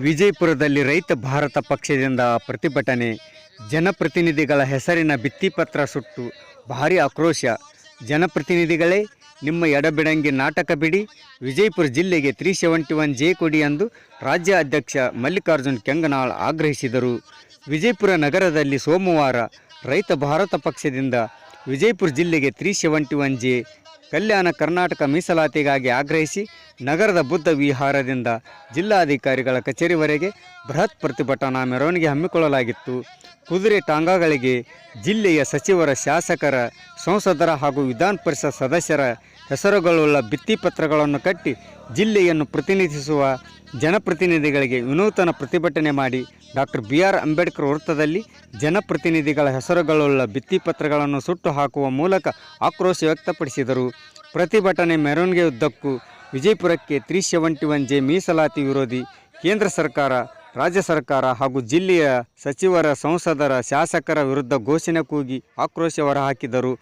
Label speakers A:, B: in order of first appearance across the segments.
A: ವಿಜಯಪುರದಲ್ಲಿ ರೈತ ಭಾರತ ಪಕ್ಷದಿಂದ ಪ್ರತಿಭಟನೆ. ಜನಪ್ರತಿನಿಧಿಗಳ ಹೆಸರಿನ ಭಿತ್ತಿಪತ್ರ ಸುಟ್ಟು ಭಾರೀ ಆಕ್ರೋಶ. ಜನಪ್ರತಿನಿಧಿಗಳೇ, ನಿಮ್ಮ ಎಡಬಿಡಂಗಿ ನಾಟಕ ಬಿಡಿ. ವಿಜಯಪುರ ಜಿಲ್ಲೆಗೆ 371J ಕೊಡಿ ಎಂದು ರಾಜ್ಯ ಅಧ್ಯಕ್ಷ ಮಲ್ಲಿಕಾರ್ಜುನ್ ಕೆಂಗನಾಳ್ ಆಗ್ರಹಿಸಿದರು. ವಿಜಯಪುರ ನಗರದಲ್ಲಿ ಸೋಮವಾರ ರೈತ ಭಾರತ ಪಕ್ಷದಿಂದ ವಿಜಯಪುರ ಜಿಲ್ಲೆಗೆ 371J ಕಲ್ಯಾಣ ಕರ್ನಾಟಕ ಮೀಸಲಾತಿಗಾಗಿ ಆಗ್ರಹಿಸಿ ನಗರದ ಬುದ್ಧ ವಿಹಾರದಿಂದ ಜಿಲ್ಲಾಧಿಕಾರಿಗಳ ಕಚೇರಿವರೆಗೆ ಬೃಹತ್ ಪ್ರತಿಭಟನಾ ಮೆರವಣಿಗೆ ಹಮ್ಮಿಕೊಳ್ಳಲಾಗಿತ್ತು. ಕುದುರೆ ಟಾಂಗಾಗಳಿಗೆ ಜಿಲ್ಲೆಯ ಸಚಿವರ, ಶಾಸಕರ, ಸಂಸದರ ಹಾಗೂ ವಿಧಾನ ಪರಿಷತ್ ಸದಸ್ಯರ ಹೆಸರುಗಳುಳ್ಳ ಭಿತ್ತಿಪತ್ರಗಳನ್ನು ಕಟ್ಟಿ ಜಿಲ್ಲೆಯನ್ನು ಪ್ರತಿನಿಧಿಸುವ ಜನಪ್ರತಿನಿಧಿಗಳಿಗೆ ವಿನೂತನ ಪ್ರತಿಭಟನೆ ಮಾಡಿ ಡಾಕ್ಟರ್ BR ಅಂಬೇಡ್ಕರ್ ವೃತ್ತದಲ್ಲಿ ಜನಪ್ರತಿನಿಧಿಗಳ ಹೆಸರುಗಳುಳ್ಳ ಭಿತ್ತಿಪತ್ರಗಳನ್ನು ಸುಟ್ಟು ಹಾಕುವ ಮೂಲಕ ಆಕ್ರೋಶ ವ್ಯಕ್ತಪಡಿಸಿದರು. ಪ್ರತಿಭಟನೆ ಮೆರವಣಿಗೆಯುದ್ದಕ್ಕೂ ವಿಜಯಪುರಕ್ಕೆ 371J ಮೀಸಲಾತಿ ವಿರೋಧಿ ಕೇಂದ್ರ ಸರ್ಕಾರ, ರಾಜ್ಯ ಸರ್ಕಾರ ಹಾಗೂ ಜಿಲ್ಲೆಯ ಸಚಿವರ, ಸಂಸದರ, ಶಾಸಕರ ವಿರುದ್ಧ ಘೋಷಣೆ ಕೂಗಿ ಆಕ್ರೋಶ ಹೊರಹಾಕಿದರು.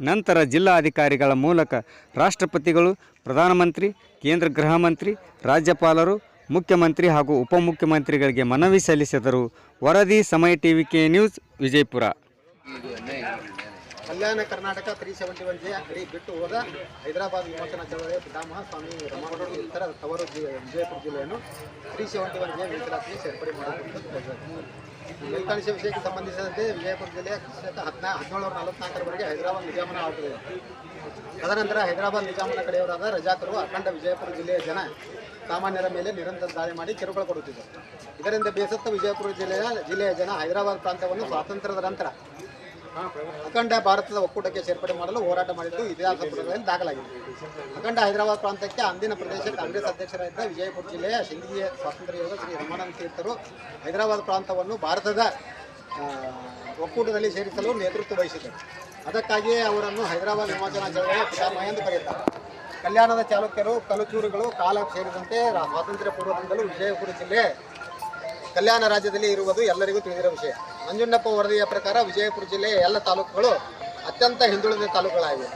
A: ನಂತರ ಜಿಲ್ಲಾಧಿಕಾರಿಗಳ ಮೂಲಕ ರಾಷ್ಟ್ರಪತಿಗಳು, ಪ್ರಧಾನಮಂತ್ರಿ, ಕೇಂದ್ರ ಗೃಹ ಮಂತ್ರಿ, ರಾಜ್ಯಪಾಲರು, ಮುಖ್ಯಮಂತ್ರಿ ಹಾಗೂ ಉಪಮುಖ್ಯಮಂತ್ರಿಗಳಿಗೆ ಮನವಿ ಸಲ್ಲಿಸಿದರು. ವರದಿ ಸಮಯ TVK news, Vijayapura.
B: Kalyana Karnataka 371J ಅಡಿ ಬಿಟ್ಟು ಹೋದ ಹೈದರಾಬಾದ್ ವಿಮೋಚನಾ ಚಳವಳಿಯ ಪಿತಾಮಹ ಸ್ವಾಮಿ ರಮಾಗೌಡರು ಇತರ ತವರು ವಿಜಯಪುರ ಜಿಲ್ಲೆಯನ್ನು 371J ಮೀಸಲಾತಿಗೆ ಸೇರ್ಪಡೆ ಮಾಡಬೇಕು. ಫಲಿತಾಂಶ ವಿಷಯಕ್ಕೆ ಸಂಬಂಧಿಸಿದಂತೆ ವಿಜಯಪುರ ಜಿಲ್ಲೆಯ 1744ರವರೆಗೆ ಹೈದರಾಬಾದ್ ನಿಜಾಮನ ಆಳುತ್ತಿದೆ. ತದನಂತರ ಹೈದರಾಬಾದ್ ನಿಜಾಮನ ಕಡೆಯವರಾದ ರಜಾಕರು ಅಖಂಡ ವಿಜಯಪುರ ಜಿಲ್ಲೆಯ ಜನ ಸಾಮಾನ್ಯರ ಮೇಲೆ ನಿರಂತರ ದಾಳಿ ಮಾಡಿ ಕಿರುಕುಳ ಕೊಡುತ್ತಿದ್ದರು. ಇದರಿಂದ ಬೇಸತ್ತ ವಿಜಯಪುರ ಜಿಲ್ಲೆಯ ಜನ ಹೈದರಾಬಾದ್ ಪ್ರಾಂತ್ಯವನ್ನು ಸ್ವಾತಂತ್ರ್ಯದ ನಂತರ ಅಖಂಡ ಭಾರತದ ಒಕ್ಕೂಟಕ್ಕೆ ಸೇರ್ಪಡೆ ಮಾಡಲು ಹೋರಾಟ ಮಾಡಿದ್ದು ಇತಿಹಾಸ ಪುಟಗಳಲ್ಲಿ ದಾಖಲಾಗಿದೆ. ಅಖಂಡ ಹೈದರಾಬಾದ್ ಪ್ರಾಂತ್ಯಕ್ಕೆ ಅಂದಿನ ಪ್ರದೇಶ ಕಾಂಗ್ರೆಸ್ ಅಧ್ಯಕ್ಷರಾಗಿದ್ದ ವಿಜಯಪುರ ಜಿಲ್ಲೆಯ ಸಿಂದಗಿಯ ಸ್ವಾತಂತ್ರ್ಯ ಯೋಧ ಶ್ರೀ ರಮಾನಂದ ತೀರ್ಥರು ಹೈದರಾಬಾದ್ ಪ್ರಾಂತವನ್ನು ಭಾರತದ ಒಕ್ಕೂಟದಲ್ಲಿ ಸೇರಿಸಲು ನೇತೃತ್ವ ವಹಿಸಿದರು. ಅದಕ್ಕಾಗಿಯೇ ಅವರನ್ನು ಹೈದರಾಬಾದ್ ವಿಮೋಚನಾ ಚಳವಳಿಯ ಪಿತಾಮಹ ಎಂದು ಕರೆಯುತ್ತಾರೆ. ಕಲ್ಯಾಣದ ಚಾಲುಕ್ಯರು, ಕಲಚೂರುಗಳು ಕಾಲ ಸೇರಿದಂತೆ ಸ್ವಾತಂತ್ರ್ಯ ಪೂರ್ವದಿಂದಲೂ ವಿಜಯಪುರ ಜಿಲ್ಲೆ ಕಲ್ಯಾಣ ರಾಜ್ಯದಲ್ಲಿ ಇರುವುದು ಎಲ್ಲರಿಗೂ ತಿಳಿದಿರುವ ವಿಷಯ. ನಂಜುಂಡಪ್ಪ ವರದಿಯ ಪ್ರಕಾರ ವಿಜಯಪುರ ಜಿಲ್ಲೆಯ ಎಲ್ಲ ತಾಲೂಕುಗಳು ಅತ್ಯಂತ ಹಿಂದುಳಿದ ತಾಲೂಕುಗಳಾಗಿವೆ.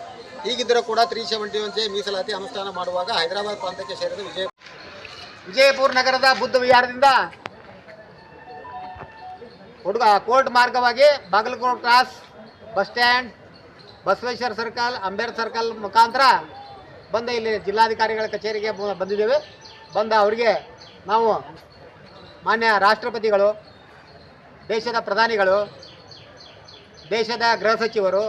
B: ಹೀಗಿದ್ದರೂ ಕೂಡ 371J ಮೀಸಲಾತಿ ಅನುಷ್ಠಾನ ಮಾಡುವಾಗ ಹೈದರಾಬಾದ್ ಪ್ರಾಂತ್ಯಕ್ಕೆ ಸೇರಿದ ವಿಜಯಪುರ ನಗರದ ಬುದ್ಧ ವಿಹಾರದಿಂದ ಕೋರ್ಟ್ ಮಾರ್ಗವಾಗಿ Bagalkot cross, bus stand, Basaveshwara circle, Ambedkar circle ಮುಖಾಂತರ ಬಂದ ಇಲ್ಲಿ ಜಿಲ್ಲಾಧಿಕಾರಿಗಳ ಕಚೇರಿಗೆ ಬಂದಿದ್ದೇವೆ. ಬಂದ ಅವರಿಗೆ ನಾವು ಮಾನ್ಯ ರಾಷ್ಟ್ರಪತಿಗಳು, ದೇಶದ ಪ್ರಧಾನಿಗಳು, ದೇಶದ ಗೃಹ ಸಚಿವರು,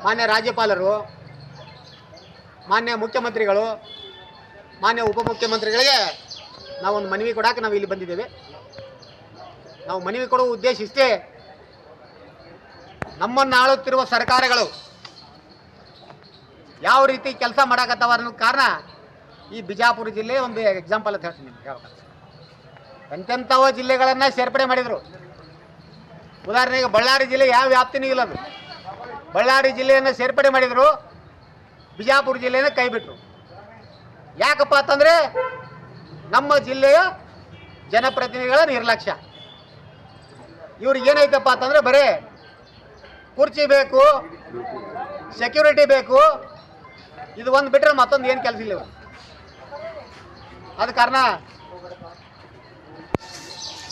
B: ಮಾನ್ಯ ರಾಜ್ಯಪಾಲರು, ಮಾನ್ಯ ಮುಖ್ಯಮಂತ್ರಿಗಳು, ಮಾನ್ಯ ಉಪಮುಖ್ಯಮಂತ್ರಿಗಳಿಗೆ ನಾವೊಂದು ಮನವಿ ಕೊಡೋಕೆ ನಾವು ಇಲ್ಲಿ ಬಂದಿದ್ದೇವೆ. ನಾವು ಮನವಿ ಕೊಡುವ ಉದ್ದೇಶ ಇಷ್ಟೇ, ನಮ್ಮನ್ನು ಆಳುತ್ತಿರುವ ಸರ್ಕಾರಗಳು ಯಾವ ರೀತಿ ಕೆಲಸ ಮಾಡಕತ್ತವ ಅನ್ನೋ ಕಾರಣ ಈ ಬಿಜಾಪುರ ಜಿಲ್ಲೆ ಒಂದು ಎಕ್ಸಾಂಪಲ್ ಅಂತ ಹೇಳ್ತೀನಿ. ಎಂತೆಂಥವ ಜಿಲ್ಲೆಗಳನ್ನು ಸೇರ್ಪಡೆ ಮಾಡಿದರು. ಉದಾಹರಣೆಗೆ ಬಳ್ಳಾರಿ ಜಿಲ್ಲೆ ಯಾವ ವ್ಯಾಪ್ತಿನೂ ಇಲ್ಲ. ಅದು ಬಳ್ಳಾರಿ ಜಿಲ್ಲೆಯನ್ನು ಸೇರ್ಪಡೆ ಮಾಡಿದರು, ಬಿಜಾಪುರ ಜಿಲ್ಲೆಯನ್ನು ಕೈ ಬಿಟ್ಟರು. ಯಾಕಪ್ಪ ಅಂತಂದರೆ ನಮ್ಮ ಜಿಲ್ಲೆಯ ಜನಪ್ರತಿನಿಧಿಗಳ ನಿರ್ಲಕ್ಷ್ಯ. ಇವ್ರಿಗೆ ಏನೈತಪ್ಪ ಅಂತಂದರೆ ಬರೀ ಕುರ್ಚಿ ಬೇಕು, ಸೆಕ್ಯೂರಿಟಿ ಬೇಕು, ಇದು ಒಂದು ಬಿಟ್ಟರೆ ಮತ್ತೊಂದು ಏನು ಕೆಲಸ ಇಲ್ಲ ಇವರು. ಆದ ಕಾರಣ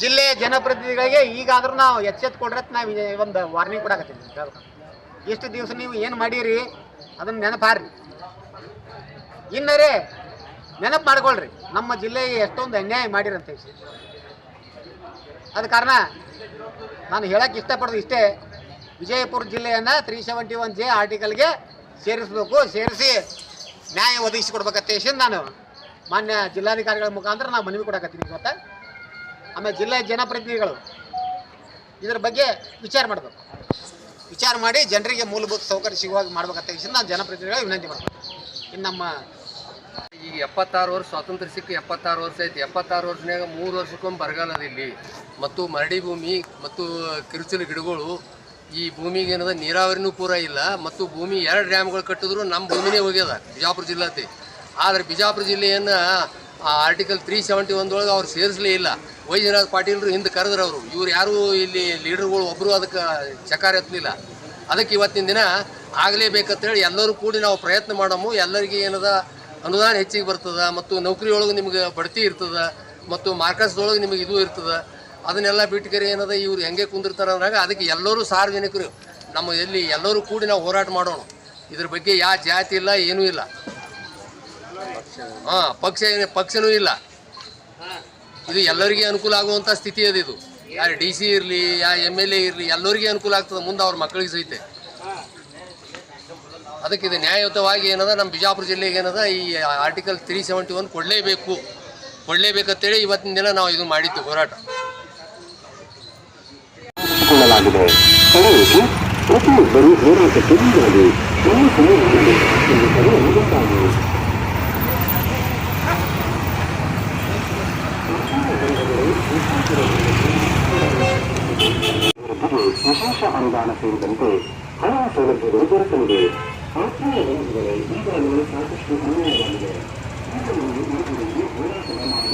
B: ಜಿಲ್ಲೆಯ ಜನಪ್ರತಿನಿಧಿಗಳಿಗೆ ಈಗಾದರೂ ನಾವು ಎಚ್ಚೆತ್ಕೊಡ್ರೆ ನಾವು ಒಂದು ವಾರ್ನಿಂಗ್ ಕೊಡಕತ್ತೀವಿ. ಎಷ್ಟು ದಿವಸ ನೀವು ಏನು ಮಾಡೀರಿ ಅದನ್ನು ನೆನಪಾರ್ರಿ, ಇನ್ನರೇ ನೆನಪು ಮಾಡ್ಕೊಳ್ರಿ ನಮ್ಮ ಜಿಲ್ಲೆಗೆ ಎಷ್ಟೊಂದು ಅನ್ಯಾಯ ಮಾಡಿರಂತ. ಆದ ಕಾರಣ ನಾನು ಹೇಳಕ್ಕೆ ಇಷ್ಟಪಡೋದು ಇಷ್ಟೇ, ವಿಜಯಪುರ ಜಿಲ್ಲೆಯನ್ನು 371J ಆರ್ಟಿಕಲ್ಗೆ ಸೇರಿಸಬೇಕು, ಸೇರಿಸಿ ನ್ಯಾಯ ಒದಗಿಸಿಕೊಡ್ಬೇಕಂತ ನಾನು ಮಾನ್ಯ ಜಿಲ್ಲಾಧಿಕಾರಿಗಳ ಮುಖಾಂತರ ನಾವು ಮನವಿ ಕೊಡಕತ್ತೀನಿ ಇವತ್ತು. ಆಮೇಲೆ ಜಿಲ್ಲೆಯ ಜನಪ್ರತಿನಿಧಿಗಳು ಇದರ ಬಗ್ಗೆ ವಿಚಾರ ಮಾಡಬೇಕು, ವಿಚಾರ ಮಾಡಿ ಜನರಿಗೆ ಮೂಲಭೂತ ಸೌಕರ್ಯ ಸಿಗುವಾಗ ಮಾಡ್ಬೇಕಂತ ನಾನು ಜನಪ್ರತಿನಿಧಿಗಳಿಗೆ ವಿನಂತಿ ಮಾಡ್ಬೇಕು. ಇನ್ನು ನಮ್ಮ
C: ಈಗ 76 ವರ್ಷ ಸ್ವಾತಂತ್ರ್ಯ ಸಿಕ್ಕ 76 ವರ್ಷ ಐತಿ. 76 ವರ್ಷನಾಗ 3 ವರ್ಷಕ್ಕೊಮ್ಮೆ ಬರಗಾಲದ ಇಲ್ಲಿ ಮತ್ತು ಮರಡಿ ಭೂಮಿ ಮತ್ತು ಕಿರುಚಲು ಗಿಡಗಳು. ಈ ಭೂಮಿಗೆ ಏನದ ನೀರಾವರಿನೂ ಪೂರ ಇಲ್ಲ ಮತ್ತು ಭೂಮಿ 2 ಡ್ಯಾಮ್ಗಳು ಕಟ್ಟಿದ್ರು ನಮ್ಮ ಭೂಮಿನೇ ಹೋಗ್ಯದ ಬಿಜಾಪುರ ಜಿಲ್ಲಾತಿ. ಆದರೆ ಬಿಜಾಪುರ ಜಿಲ್ಲೆಯನ್ನು ಆರ್ಟಿಕಲ್ 371 ಒಳಗೆ ಅವ್ರು ಸೇರಿಸಲೇ ಇಲ್ಲ. ವೈದ್ಯನಾಥ್ ಪಾಟೀಲ್ರು ಹಿಂದೆ ಕರೆದ್ರು ಅವರು, ಇವ್ರು ಯಾರೂ ಇಲ್ಲಿ ಲೀಡರ್ಗಳು ಒಬ್ಬರು ಅದಕ್ಕೆ ಚಕಾರ ಎತ್ತಲಿಲ್ಲ. ಅದಕ್ಕೆ ಇವತ್ತಿನ ದಿನ ಆಗಲೇಬೇಕಂತೇಳಿ ಎಲ್ಲರೂ ಕೂಡಿ ನಾವು ಪ್ರಯತ್ನ ಮಾಡಮು. ಎಲ್ಲರಿಗೆ ಏನದ ಅನುದಾನ ಹೆಚ್ಚಿಗೆ ಬರ್ತದೆ ಮತ್ತು ನೌಕರಿ ಒಳಗೆ ನಿಮ್ಗೆ ಬಡ್ತಿ ಇರ್ತದೆ ಮತ್ತು ಮಾರ್ಕಸ್ದೊಳಗೆ ನಿಮಗೆ ಇದು ಇರ್ತದೆ. ಅದನ್ನೆಲ್ಲ ಬಿಟ್ಕರಿ ಏನದ ಇವ್ರು ಹೆಂಗೆ ಕುಂದಿರ್ತಾರೆ ಅಂದಾಗ ಅದಕ್ಕೆ ಎಲ್ಲರೂ ಸಾರ್ವಜನಿಕರು ನಮ್ಮ ಎಲ್ಲಿ ಎಲ್ಲರೂ ಕೂಡಿ ನಾವು ಹೋರಾಟ ಮಾಡೋಣ. ಇದ್ರ ಬಗ್ಗೆ ಯಾವ ಜಾತಿ ಇಲ್ಲ, ಏನೂ ಇಲ್ಲ. ಪಕ್ಷನೂ ಇಲ್ಲ. ಇದು ಎಲ್ಲರಿಗೆ ಅನುಕೂಲ ಆಗುವಂಥ ಸ್ಥಿತಿ ಅದು. ಇದು ಯಾರು DC ಇರಲಿ, ಯಾವ MLA ಇರಲಿ, ಎಲ್ಲರಿಗೆ ಅನುಕೂಲ ಆಗ್ತದೆ ಮುಂದೆ ಅವ್ರ ಮಕ್ಕಳಿಗೆ ಸಹಿತ. ಅದಕ್ಕೆ ಇದು ನ್ಯಾಯಯುತವಾಗಿ ಏನದ ನಮ್ಮ ಬಿಜಾಪುರ ಜಿಲ್ಲೆಗೆ ಏನದ ಈ ಆರ್ಟಿಕಲ್ 371 ಕೊಡಲೇಬೇಕಂತೇಳಿ ಇವತ್ತಿನ ದಿನ ನಾವು ಇದು ಮಾಡಿದ್ದು ಹೋರಾಟ.
D: ಪ್ರತಿಯೊಬ್ಬರು ಹೋರಾಟಕ್ಕೆ ಮುಂದಾಗಿ ನಮ್ಮ ಸಮಾಜದಲ್ಲಿ ವಿಶೇಷ ಅನುದಾನ ಸೇರಿದಂತೆ ಹಲವು ಸೌಲಭ್ಯಗಳು ದೊರಕಲಿವೆ. ಆತ್ಮೀಯ ಬಂಧುಗಳೇ, ಈಗಾಗಲೇ ಸಾಕಷ್ಟು ಅನ್ಯಾಯವಾಗಿದೆ. ಹೋರಾಟದ ಮಾರ್ಗ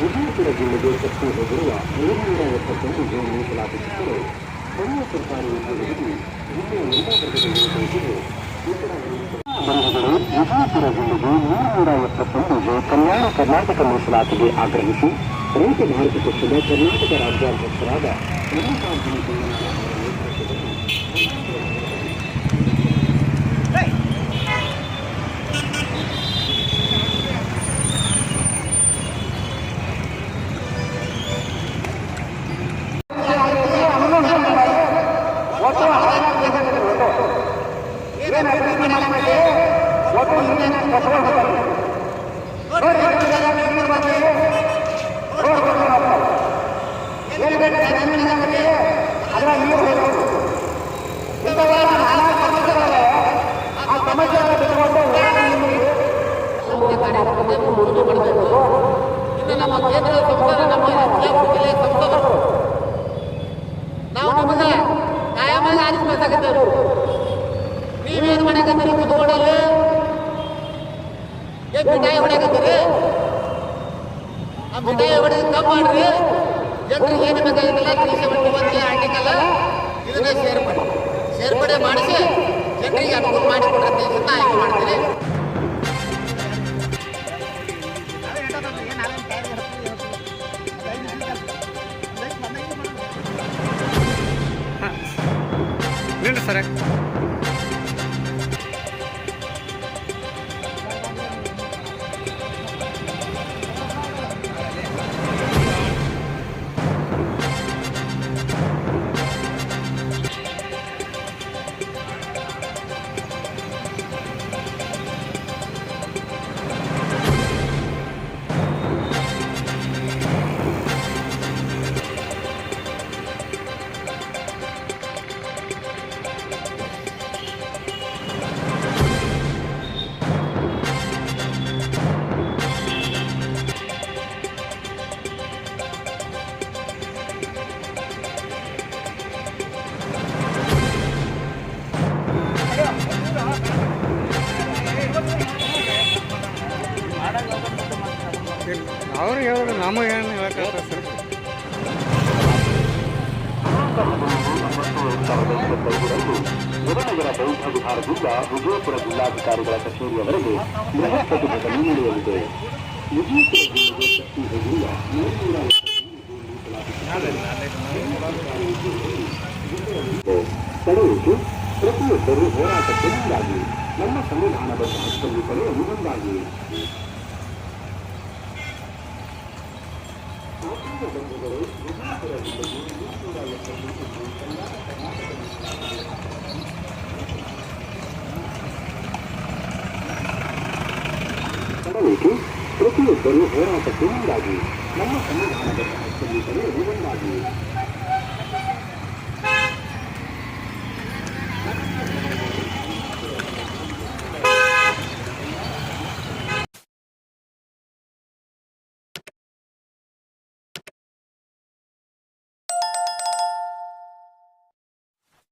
D: ವಿಜಯಪುರ ಜಿಲ್ಲೆಗೆ ಶಕ್ತಿ ಹೋಗಿರುವ 771 ಜೋಡಿ ಮೀಸಲಾತಿ ಸಿಕ್ಕರು ಸ್ಥಳೀಯ ಸರ್ಕಾರಿ ಉದ್ಯೋಗದಲ್ಲಿ ಜಿಲ್ಲೆಯ ಎಲ್ಲ ವರ್ಗಗಳಿಗೆ ಕಳಿಸಿದೆ. ಬಂಧುಗಳು, ವಿಜಯಪುರ ಜಿಲ್ಲೆಗೆ 771 ಜೋ ಕಲ್ಯಾಣ ಕರ್ನಾಟಕ ಮೀಸಲಾತಿಗೆ ಆಗ್ರಹಿಸಿ ರೈತ ಭಾರತ ಪಕ್ಷದ ಕರ್ನಾಟಕ ರಾಜ್ಯಾಧ್ಯಕ್ಷರಾದ ಮಲ್ಲಿಕಾರ್ಜುನ ಸಿಂಗನವರ ನೇತೃತ್ವದಲ್ಲಿ
E: ನಮ್ಮ ಕೇಂದ್ರ ಸಂಸದ ನಮ್ಮ ಜಿಲ್ಲೆಯ ಸಂಸದರು ನಾವು ನಿಮಗೆ ನ್ಯಾಯವಾಗಿ ಆರಿಸಬೇಕಾಗಿದ್ದರು. ನೀವೇನು ಮಾಡಕತ್ತೀರಿ? ಕುತ್ಕೊಳ್ಳಲು ಏನು ಮಿಠಾಯಿ ಹೊಡೆಯಕತ್ತೀರಿ? ಆ ಮಿಠಾಯಿ ಹೊಡೆದು ಕಮ್ಮಿ ಮಾಡ್ರಿ. ಜನರಿಗೆ ಏನು ಬೇಕಾಗಿಲ್ಲ 371 ಆರ್ಟಿಕಲ್ ಇದನ್ನ ಸೇರ್ಪಡೆ ಮಾಡಿಸಿ ಜನರಿಗೆ ಅನುಕೂಲ ಮಾಡಿಕೊಡ್ರಿ ಅಂತ ಆಯ್ಕೆ ಮಾಡ್ತೀನಿ.
A: ನಿಲ್ರಿ ಸರ್. ಅವ್ರು ಹೇಳಿದ್ರು ನಮಗೆ ಏನು ಹೇಳಕ್ಕಾಗ್ತದೆ ಸರ್.
D: ನಗರ ಬೌದ್ಧ ವಿಹಾರದಿಂದ ವಿಜಯಪುರ ಜಿಲ್ಲಾಧಿಕಾರಿಗಳ ಕಚೇರಿಯವರೆಗೆ ಬೃಹತ್ ಪ್ರತಿಭಟನೆ ನಡೆಯಲಿದೆ. ವಿಜಯಪುರ ಜಿಲ್ಲೆಗೆ ಶಕ್ತಿ ಹೋಗಿರುವ 771 ತಡೆಯಿತು. ಪ್ರತಿಯೊಬ್ಬರು ಹೋರಾಟಕ್ಕೆ ಮುಂದಾಗಿ ನಮ್ಮ ಸಂವಿಧಾನದ ಹಕ್ಕನ್ನು ಪಡೆಯಲು ಮುಂದಾಗಿ. ತಡೆಯಿತು. ಪ್ರತಿಯೊಬ್ಬರು ಹೋರಾಟಕ್ಕೆ ಮುಂದಾಗಿ ನಮ್ಮ ಸಂವಿಧಾನದ ಹಕ್ಕನ್ನು ಪಡೆಯಲು ಮುಂದಾಗಿ.